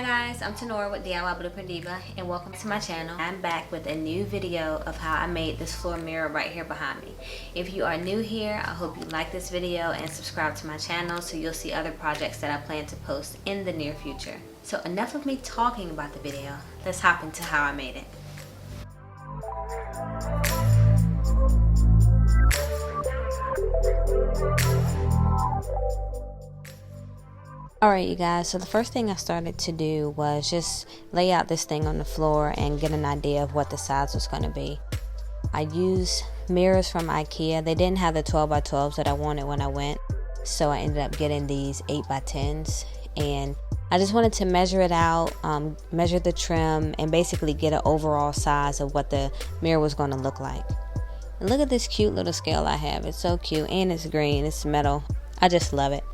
Hi guys, I'm Tenora with DIY Blueprint Diva and welcome to my channel. I'm back with a new video of how I made this floor mirror right here behind me. If you are new here, I hope you like this video and subscribe to my channel so you'll see other projects that I plan to post in the near future. So enough of me talking about the video, let's hop into how I made it. Alright you guys, so the first thing I started to do was just lay out this thing on the floor and get an idea of what the size was going to be. I used mirrors from IKEA. They didn't have the 12x12s that I wanted when I went, so I ended up getting these 8x10s, and I just wanted to measure it out, measure the trim, and basically get an overall size of what the mirror was going to look like. And look at this cute little scale I have. It's so cute, and it's green, it's metal. I just love it.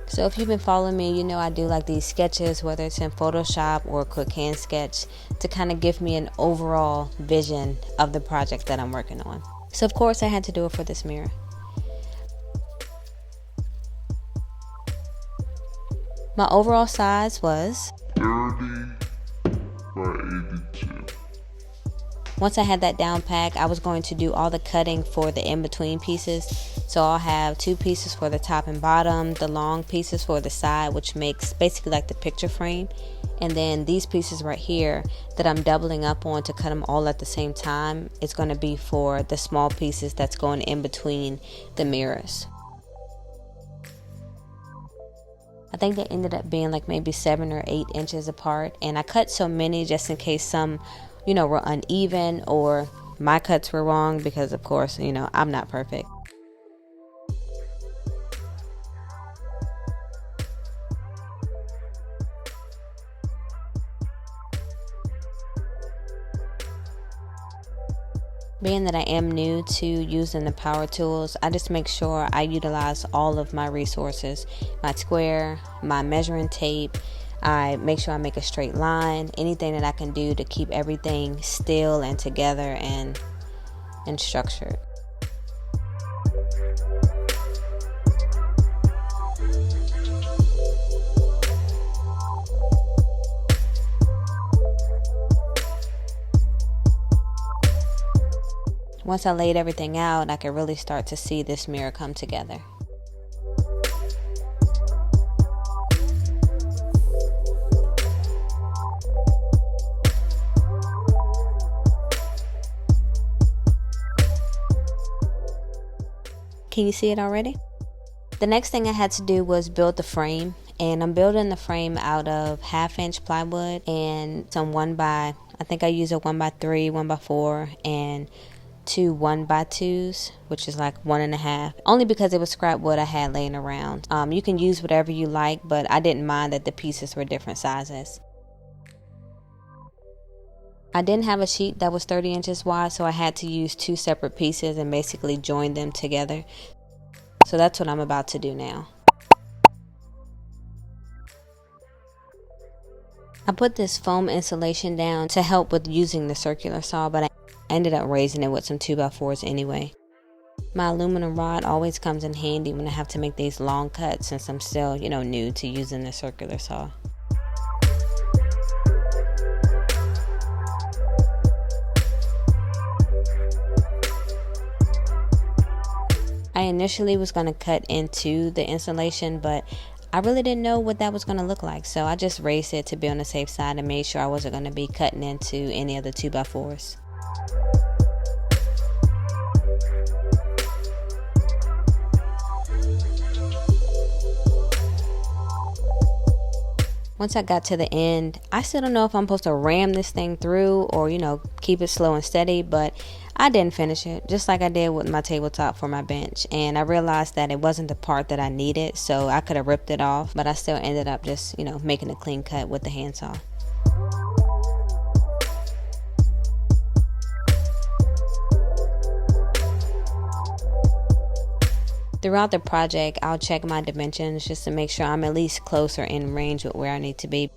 So if you've been following me, you know I do like these sketches, whether it's in Photoshop or a quick hand sketch, to kind of give me an overall vision of the project that I'm working on. So of course I had to do it for this mirror. My overall size was 30 by 82. Once I had that down pat, I was going to do all the cutting for the in-between pieces. So I'll have two pieces for the top and bottom, the long pieces for the side, which makes basically like the picture frame. And then these pieces right here that I'm doubling up on to cut them all at the same time, it's going to be for the small pieces that's going in between the mirrors. I think they ended up being like maybe 7 or 8 inches apart. And I cut so many just in case some, were uneven or my cuts were wrong, because of course, I'm not perfect. Being that I am new to using the power tools, I just make sure I utilize all of my resources. My square, my measuring tape, I make sure I make a straight line, anything that I can do to keep everything still and together and structured. Once I laid everything out, I could really start to see this mirror come together. Can you see it already? The next thing I had to do was build the frame, and I'm building the frame out of 1/2-inch plywood and some I think I use a 1x3, 1x4, and 2 1x2s, which is like 1.5, only because it was scrap wood I had laying around. You can use whatever you like, but I didn't mind that the pieces were different sizes. I didn't have a sheet that was 30 inches wide, so I had to use 2 separate pieces and basically join them together. So that's what I'm about to do now. I put this foam insulation down to help with using the circular saw, but I ended up raising it with some 2x4s anyway. My aluminum rod always comes in handy when I have to make these long cuts, since I'm still, new to using the circular saw. I initially was going to cut into the insulation, but I really didn't know what that was going to look like, so I just raised it to be on the safe side and made sure I wasn't going to be cutting into any of the 2x4s. Once I got to the end, I still don't know if I'm supposed to ram this thing through or, keep it slow and steady, but I didn't finish it, just like I did with my tabletop for my bench. And I realized that it wasn't the part that I needed, so I could have ripped it off, but I still ended up just, making a clean cut with the handsaw. Throughout the project, I'll check my dimensions just to make sure I'm at least close or in range with where I need to be.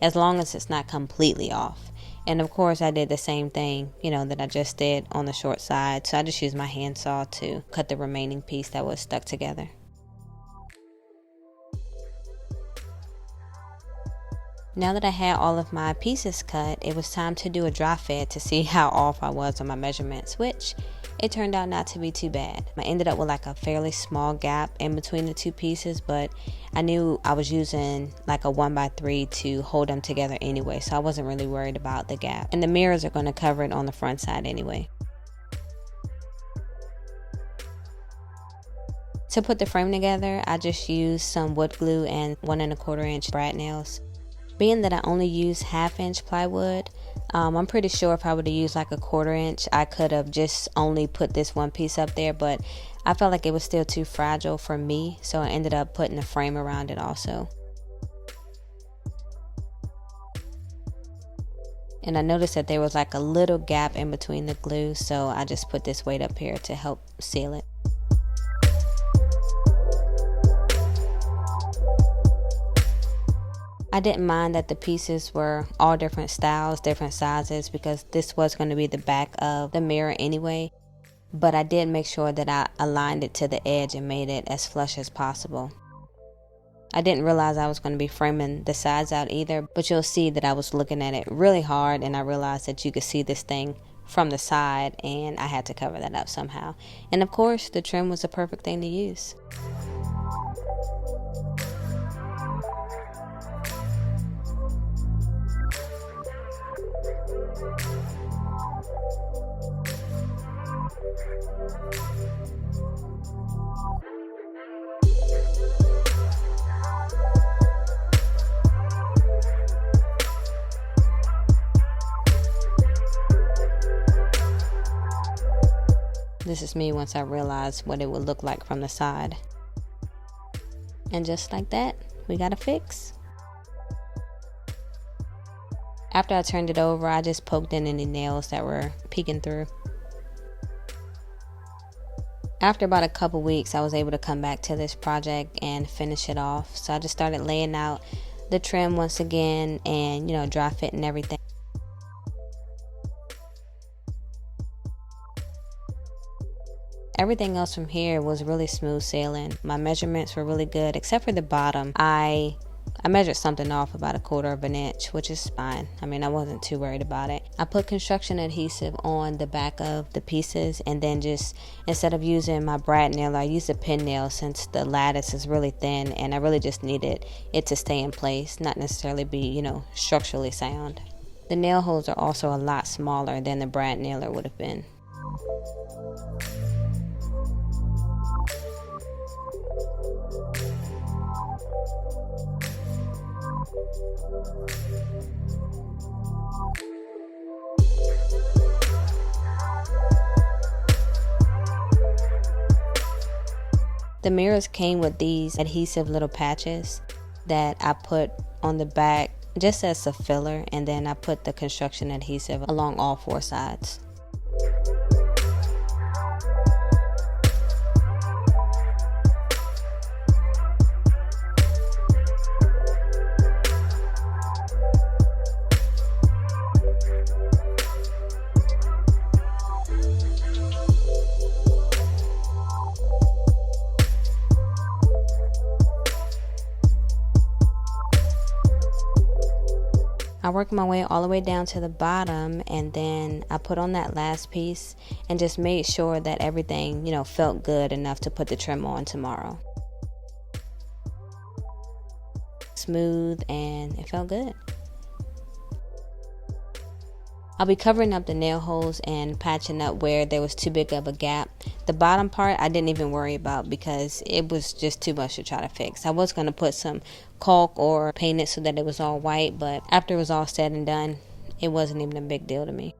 As long as it's not completely off. And of course I did the same thing, that I just did on the short side. So I just used my handsaw to cut the remaining piece that was stuck together. Now that I had all of my pieces cut, it was time to do a dry fit to see how off I was on my measurements, which it turned out not to be too bad. I ended up with like a fairly small gap in between the two pieces, but I knew I was using like a 1x3 to hold them together anyway, so I wasn't really worried about the gap. And the mirrors are going to cover it on the front side anyway. To put the frame together, I just used some wood glue and 1 1/4 inch brad nails. Being that I only use 1/2 inch plywood, I'm pretty sure if I would have used like a 1/4 inch, I could have just only put this one piece up there, but I felt like it was still too fragile for me, so I ended up putting a frame around it also. And I noticed that there was like a little gap in between the glue, so I just put this weight up here to help seal it. I didn't mind that the pieces were all different styles, different sizes, because this was going to be the back of the mirror anyway. But I did make sure that I aligned it to the edge and made it as flush as possible. I didn't realize I was going to be framing the sides out either, but you'll see that I was looking at it really hard and I realized that you could see this thing from the side and I had to cover that up somehow. And of course, the trim was the perfect thing to use. This is me once I realized what it would look like from the side. And just like that, we got a fix. After I turned it over, I just poked in any nails that were peeking through. After about a couple weeks, I was able to come back to this project and finish it off. So I just started laying out the trim once again and, dry fit and everything. Everything else from here was really smooth sailing. My measurements were really good, except for the bottom. I measured something off about 1/4 inch, which is fine. I wasn't too worried about it. I put construction adhesive on the back of the pieces, and then just instead of using my brad nail, I used a pin nail since the lattice is really thin, and I really just needed it to stay in place, not necessarily be, structurally sound. The nail holes are also a lot smaller than the brad nailer would have been. The mirrors came with these adhesive little patches that I put on the back just as a filler, and then I put the construction adhesive along all 4 sides. I worked my way all the way down to the bottom, and then I put on that last piece and just made sure that everything, felt good enough to put the trim on tomorrow. Smooth, and it felt good. I'll be covering up the nail holes and patching up where there was too big of a gap. The bottom part I didn't even worry about because it was just too much to try to fix. I was going to put some caulk or paint it so that it was all white, but after it was all said and done, it wasn't even a big deal to me.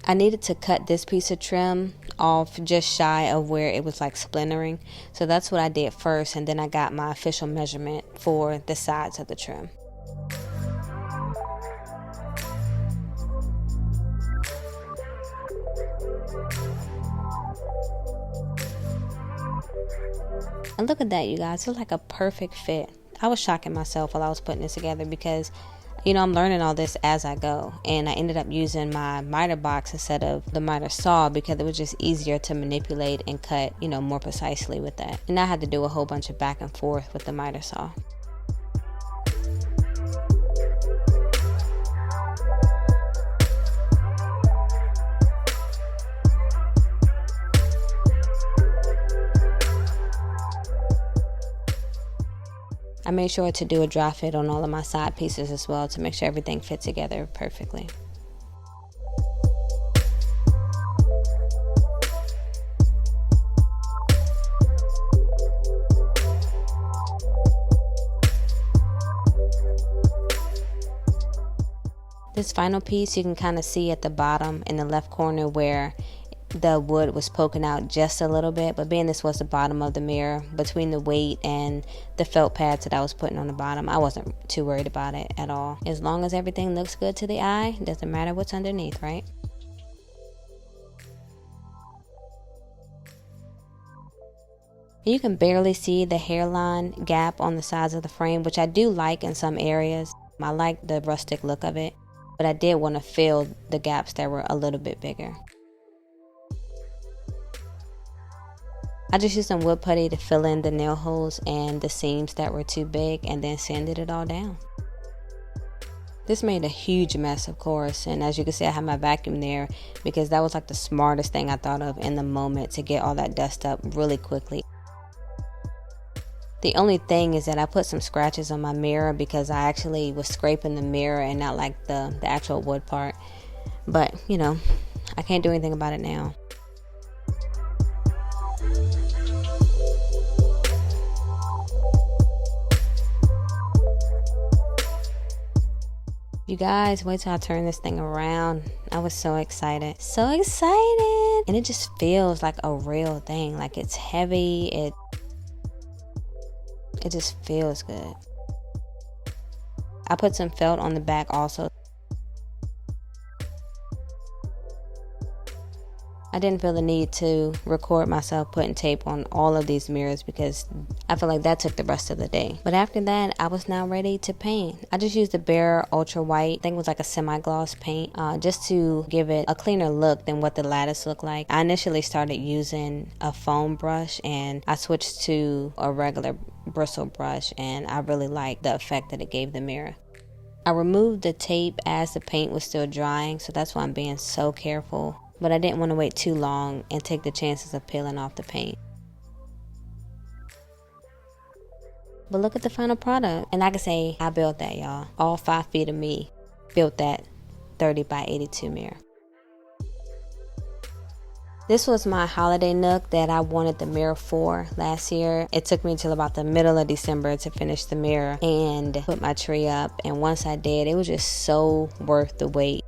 I needed to cut this piece of trim off just shy of where it was like splintering. So that's what I did first, and then I got my official measurement for the sides of the trim. And look at that, you guys. It's like a perfect fit. I was shocking myself while I was putting this together because You know, I'm learning all this as I go, and I ended up using my miter box instead of the miter saw because it was just easier to manipulate and cut, you know, more precisely with that. And I had to do a whole bunch of back and forth with the miter saw. I made sure to do a dry fit on all of my side pieces as well to make sure everything fit together perfectly. This final piece you can kind of see at the bottom in the left corner where the wood was poking out just a little bit, but being this was the bottom of the mirror, between the weight and the felt pads that I was putting on the bottom, I wasn't too worried about it at all. As long as everything looks good to the eye, it doesn't matter what's underneath, right? You can barely see the hairline gap on the sides of the frame, which I do like in some areas. I like the rustic look of it, but I did want to fill the gaps that were a little bit bigger. I just used some wood putty to fill in the nail holes and the seams that were too big, and then sanded it all down. This made a huge mess, of course, and as you can see, I have my vacuum there because that was like the smartest thing I thought of in the moment to get all that dust up really quickly. The only thing is that I put some scratches on my mirror because I actually was scraping the mirror and not like the actual wood part. But, you know, I can't do anything about it now. You guys, wait till I turn this thing around. I was so excited. So excited! And it just feels like a real thing. Like it's heavy. It just feels good. I put some felt on the back also. I didn't feel the need to record myself putting tape on all of these mirrors because I feel like that took the rest of the day. But after that, I was now ready to paint. I just used the Bare Ultra White, I think it was like a semi-gloss paint, just to give it a cleaner look than what the lattice looked like. I initially started using a foam brush and I switched to a regular bristle brush, and I really liked the effect that it gave the mirror. I removed the tape as the paint was still drying, so that's why I'm being so careful. But I didn't want to wait too long and take the chances of peeling off the paint. But look at the final product. And I can say I built that, y'all. All 5 feet of me built that 30 by 82 mirror. This was my holiday nook that I wanted the mirror for last year. It took me until about the middle of December to finish the mirror and put my tree up. And once I did, it was just so worth the wait.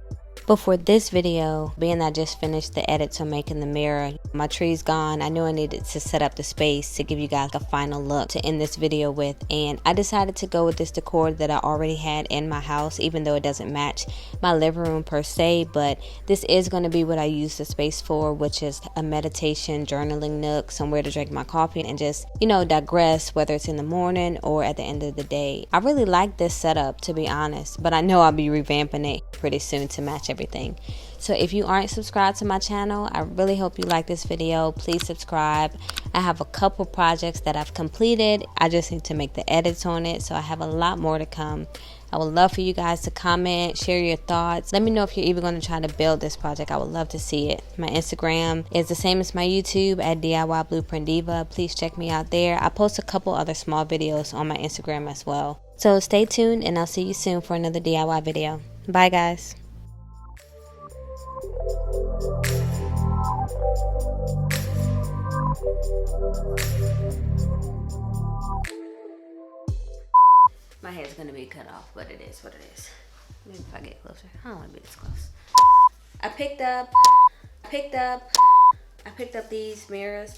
But for this video, being I just finished the edits on making the mirror, my tree's gone. I knew I needed to set up the space to give you guys a final look to end this video with, and I decided to go with this decor that I already had in my house, even though it doesn't match my living room per se. But this is going to be what I use the space for, which is a meditation journaling nook, somewhere to drink my coffee and just, you know, digress, whether it's in the morning or at the end of the day. I really like this setup, to be honest, but I know I'll be revamping it pretty soon to match everything. So if you aren't subscribed to my channel, I really hope you like this video. Please subscribe. I have a couple projects that I've completed. I just need to make the edits on it, so I have a lot more to come. I would love for you guys to comment, share your thoughts. Let me know if you're even going to try to build this project. I would love to see it. My Instagram is the same as my YouTube at DIY Blueprint Diva. Please check me out there. I post a couple other small videos on my Instagram as well. So stay tuned, and I'll see you soon for another DIY video. Bye, guys. My hair's gonna be cut off, but it is what it is. Maybe if I get closer. I don't want to be this close. I picked up these mirrors,